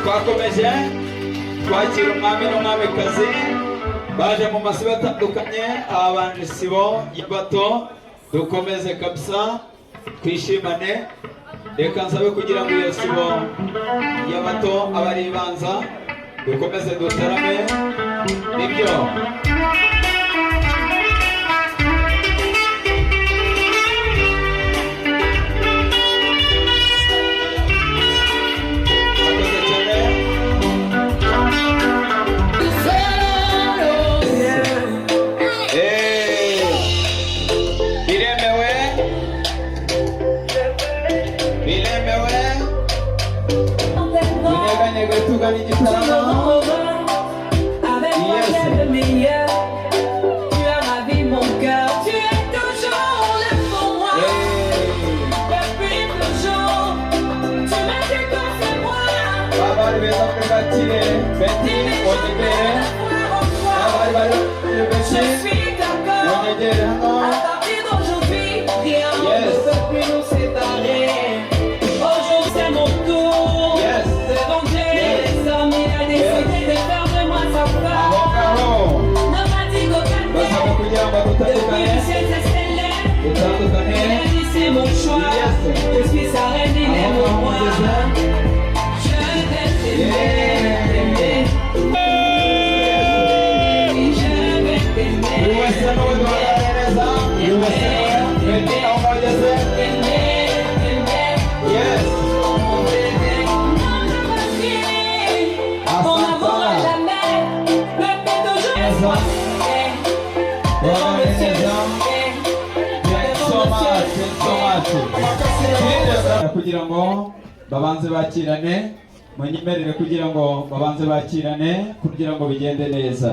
twakomeje kwakira umwami n'umwamikazi baje mu masibo atandukanye abanje sibo y'abato dukomeze kabisa twishimane reka nsabe kugira ngo iyo sibo y'abato abari ibanza dukomeze dutarame nibyo Avec moi le meilleur, tu as ma vie, mon cœur, tu es toujours là pour moi. Depuis toujours, tu m'as dit que c'est moi. Je suis d'accord. À partir d'aujourd'hui, rien ne peut plus nous séparer. Aujourd'hui c'est mon tour. Devant Dieu et les hommes, il a décidé de faire de moi sa femme. Ne m'a dit qu'aucun depuis le ciel s'est il a dit c'est mon choix. Je suis sa reine, il est mon roi. Je vais t'aimer, je vais t'aimer. kugira ngo babanze bakirane munyemerere kugira ngo babanze bakirane kugira ngo bigende neza.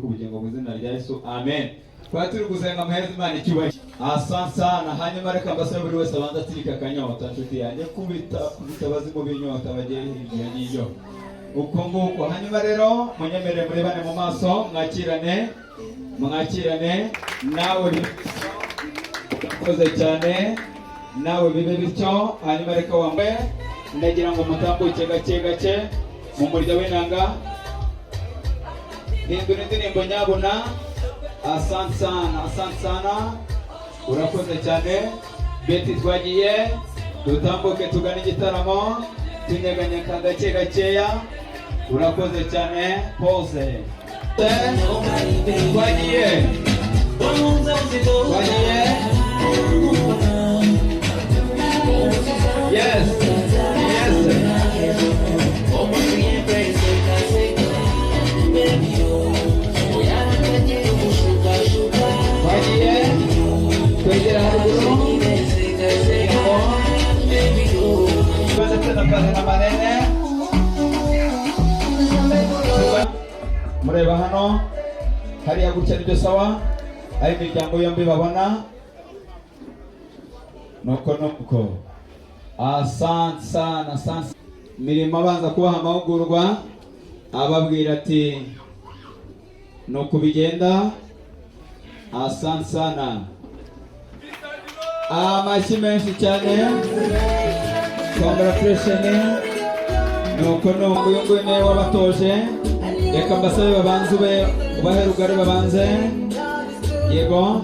Kubugingo mu izina rya Yesu amen. Kwa turi gusenga muheze Imana icyubahiro. Asante hanyuma reka mbasaba buri wese abanza atirika akanyota nshuti yanjye kubitabazi mu binyota bagere hirya y'ibyo uko nguko. Hanyuma rero munyemerere murebane mu maso mwakirane nawe koze cyane nawe bibe bityo. Hanyuma reka wambaye ndagira ngo mutambuke gake mu murya w'inanga hindura indirimbo nyabuna. Asante sana urakoze cyane. Beti twagiye dutambuke tugana igitaramo tunyeganyeka gakeya. Urakoze cyane. Pose twagiye yes kwegera haruguru tubaze tena manene mureba hano hariya gutya nibyo sawa ari imiryango yombi babona nuko Asante sana, asante. Mirimo abanza kubaha amahugurwa ababwira ati nuko bigenda. Asante sana. Amashyi menshi cyane. Congratulations. Nuko uyu nguyu niwe wabatoje. Reka mbasabe babanze ubahe rugari babanze. Yego.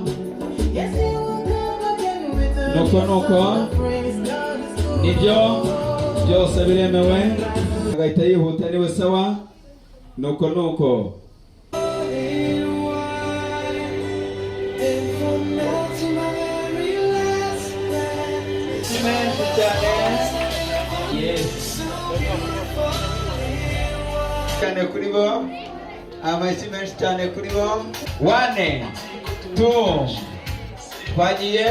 Nuko nibyo byose biremewe. Agahita yihuta niwe sawa. Nuko yes. Cyane kuri bo. Amashyi menshi cyane kuri bo. 1 2 twagiye.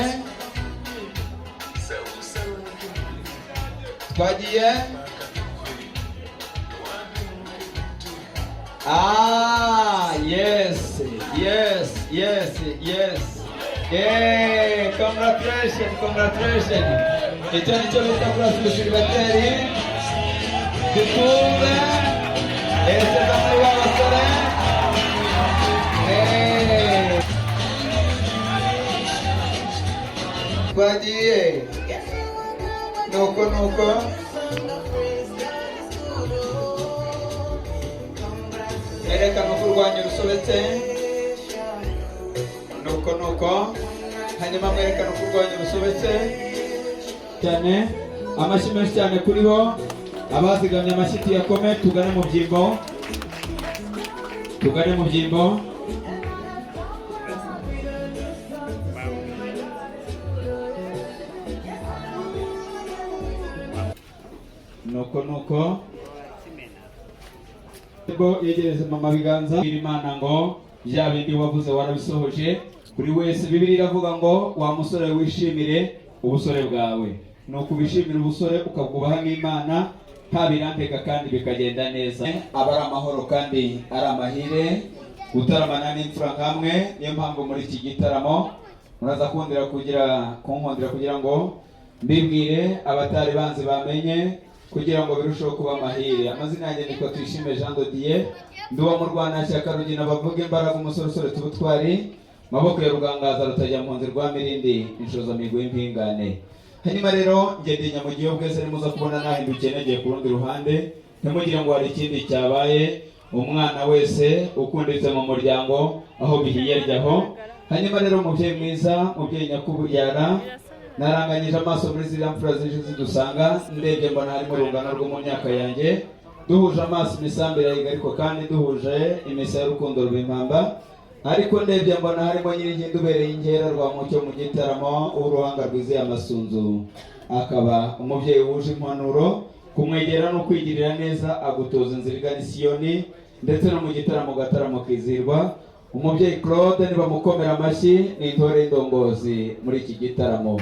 Yes. Hey, congratulations. Icyo nicyo bita kurasa bateri. Dukumbe. Ese muri w'abasore. Hey. Twagiye. Nuko. Erekana uko urwanya urusobetse. Nuko. Hanyuma mwerekana uko urwanya urusobetse. Cyane. Amashyi menshi cyane kuri bo. Abazigamye amashyi tuyakome tugane mu byimbo. Nuko yegereze mama biganza. Imana ngo bya bindi wavuze warabisohoje kuri wese. Bibiliya iravuga ngo wa musore wishimire ubusore bwawe. Nuko ubishimira ubusore ukabwubaha n'Imana nta birantega kandi bikagenda neza. Aba ari amahoro kandi ari amahire gutaramana n'imfura nkamwe. Niyo mpamvu muri iki gitaramo muraza kunkundira kugira ngo mbibwire abatari banzi bamenye kugira ngo birusheho kuba amahire. Amazina yanjye niko Tuyishime Jean de Dieu. Nduwa mu Rwanashyaka Rugina bavuga imbaraga umusore tubutwari. Maboko ya rugangaza rutajya mu nzi rwa mirindi inshoza migo y'impingane. Hanyuma rero ngende nyamugiye bwese muza kubona nahindukiye nagiye ku rundi ruhande. Ntimugire ngo hari ikindi cyabaye. Umwana wese ukunditse mu muryango aho bihiye ryaho. Hanyuma rero umubyeyi mwiza, umubyeyi nyakubyara, naranganyije amaso muri ziriya mfura zidusanga. Ndebye mbona harimo urungano rwo mu myaka yanjye. Duhuje amaso imisambire ariko kandi duhuje imisa y'urukundo rw'impamba. Ariko ndebye mbona harimo nyir'ingendo ubereye ingera rwa mucyo mu gitaramo uruhanga rwizeye amasunzu. Akaba umubyeyi wuje impanuro, kumwegera no kwigirira neza, agutoza inzira igana Siyoni, ndetse no mu gitaramo gataramo kizirwa. Umubyeyi Claude nibamukomera amashyi n'intore y'indongozi muri iki gitaramo.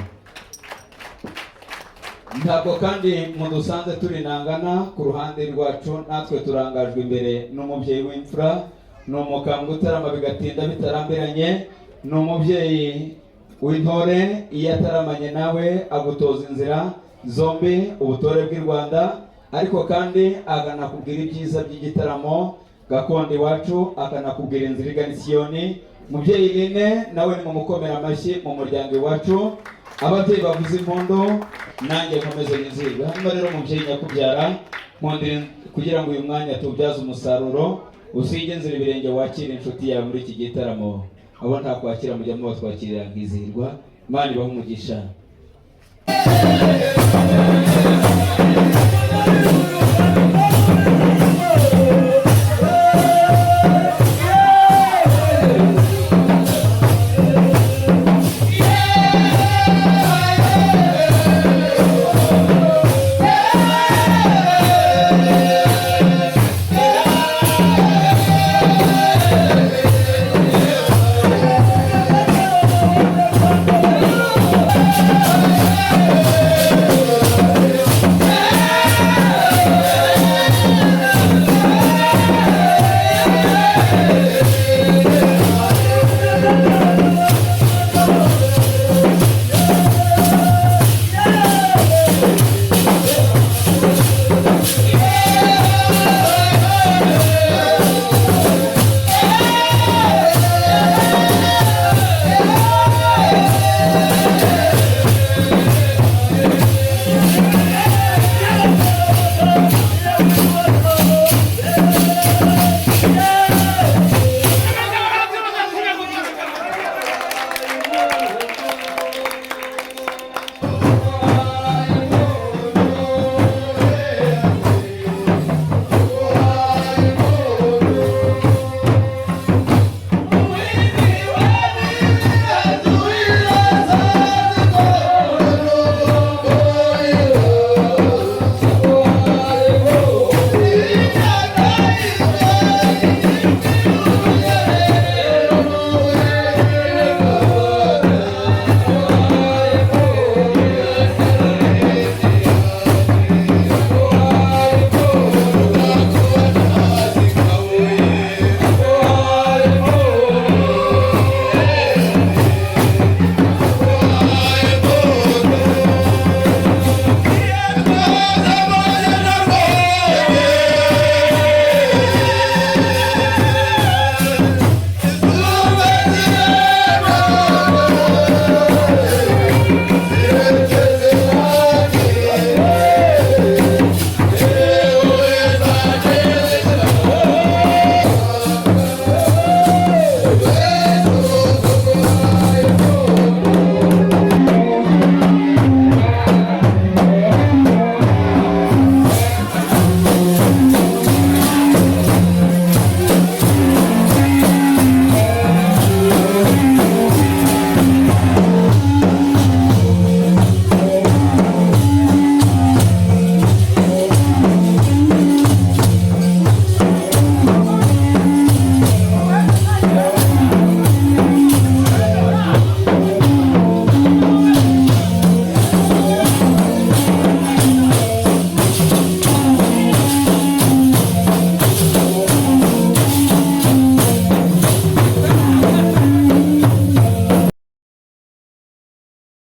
Ntabwo kandi mudusanze turi nangana ku ruhande rwacu, natwe turangajwe imbere n'umubyeyi w'imfura. Ni umukambwe utarama bigatinda bitarambiranye. Ni umubyeyi w'intore, iyo ataramanye nawe agutoza inzira zombi, ubutore bw'i Rwanda. Ariko kandi akanakubwira ibyiza by'igitaramo gakondo iwacu, akanakubwira inzira igana Siyoni. Mubyeyi Line nawe ni mumukomera amashyi mu muryango iwacu. Ababyeyi bavuze impundu nanjye nkomeze nizirwe. Hano rero umubyeyi nyakubyara, nkundira kugira ngo uyu mwanya tubyaze umusaruro. Usige nzira ibirenge wakira inshuti yawe muri iki gitaramo. Abo nta kwakira mujya mu batwakirira nkizirwa. Imana ibahe umugisha.